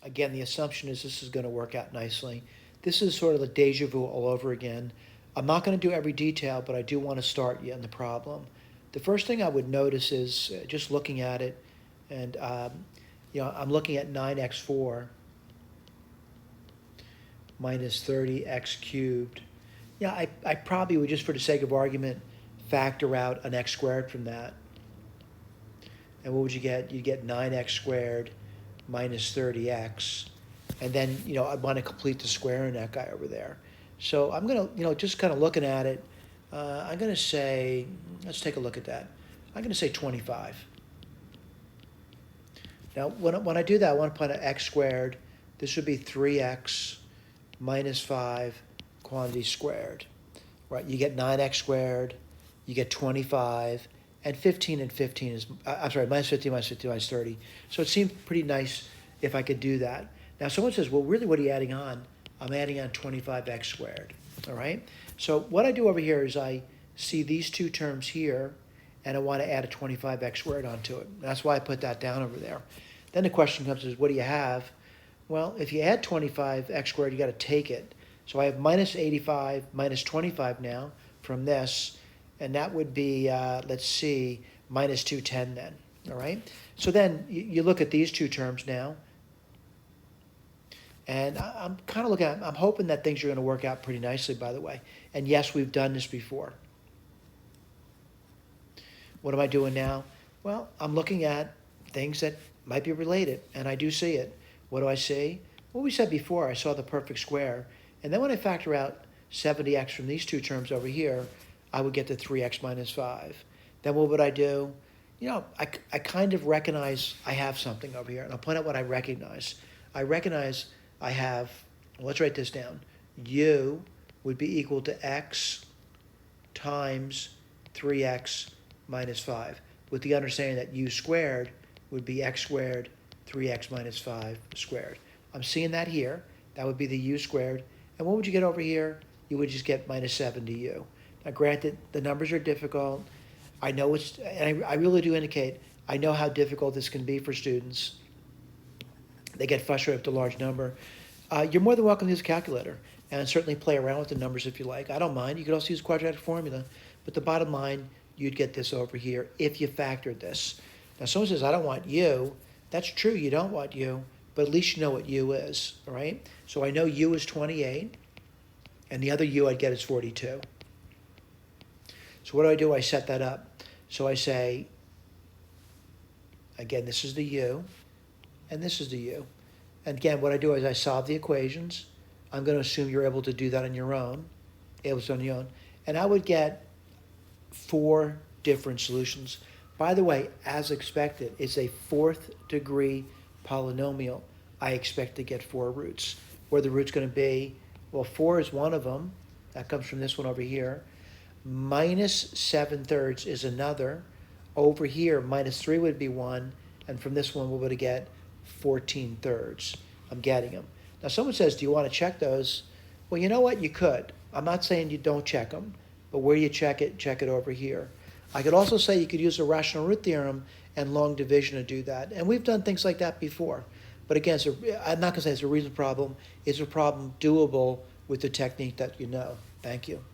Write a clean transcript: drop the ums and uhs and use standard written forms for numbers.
Again, the assumption is this is going to work out nicely. This is sort of the deja vu all over again. I'm not going to do every detail, but I do want to start you in the problem. The first thing I would notice is just looking at it, and I'm looking at 9x4 minus 30x cubed. Yeah, I probably would, just for the sake of argument, factor out an x squared from that. And what would you get? You'd get 9x squared minus 30x. And then, I'd want to complete the square in that guy over there. So I'm going to, just kind of looking at it, I'm going to say, let's take a look at that. I'm going to say 25. Now, when I do that, I want to put an x squared. This would be 3x minus 5 quantity squared. Right? You get 9x squared, you get 25, and 15 and 15 is, I'm sorry, minus 15 minus 15 minus 30. So it seemed pretty nice if I could do that. Now, someone says, well, really, what are you adding on? I'm adding on 25x squared, all right? So what I do over here is I see these two terms here, and I want to add a 25x squared onto it. That's why I put that down over there. Then the question comes is, what do you have? Well, if you add 25x squared, you got to take it. So I have minus 85 minus 25 now from this, and that would be, let's see, minus 210 then, all right? So then you look at these two terms now, and I'm kind of looking at, I'm hoping that things are going to work out pretty nicely, by the way. And yes, we've done this before. What am I doing now? Well, I'm looking at things that might be related, and I do see it. What do I see? Well, we said before, I saw the perfect square. And then when I factor out 70x from these two terms over here, I would get to 3x minus 5. Then what would I do? I kind of recognize I have something over here, and I'll point out what I recognize. I recognize I have, well, let's write this down. U would be equal to x times 3x minus 5, with the understanding that u squared would be x squared 3x minus 5 squared. I'm seeing that here. That would be the u squared. And what would you get over here? You would just get minus 7du. Now, granted, the numbers are difficult. I know and I really do indicate, I know how difficult this can be for students. They get frustrated with the large number. You're more than welcome to use a calculator and certainly play around with the numbers if you like. I don't mind. You could also use quadratic formula. But the bottom line, you'd get this over here if you factored this. Now, someone says, I don't want u. That's true, you don't want u, but at least you know what u is, all right? So I know u is 28, and the other u I'd get is 42. So what do? I set that up. So I say, again, this is the u, and this is the u. And again, what I do is I solve the equations. I'm going to assume you're able to do that on your own, and I would get 4 different solutions. By the way, as expected, it's a 4th degree polynomial. I expect to get 4 roots. Where the root's going to be, well, 4 is one of them. That comes from this one over here. Minus 7/3 is another. Over here, minus 3 would be 1. And from this one, we're going to get 14/3. I'm getting them. Now, someone says, do you want to check those? Well, you know what? You could. I'm not saying you don't check them. But where you check it over here. I could also say you could use a rational root theorem and long division to do that. And we've done things like that before. But again, I'm not going to say it's a reasonable problem. It's a problem doable with the technique that you know. Thank you.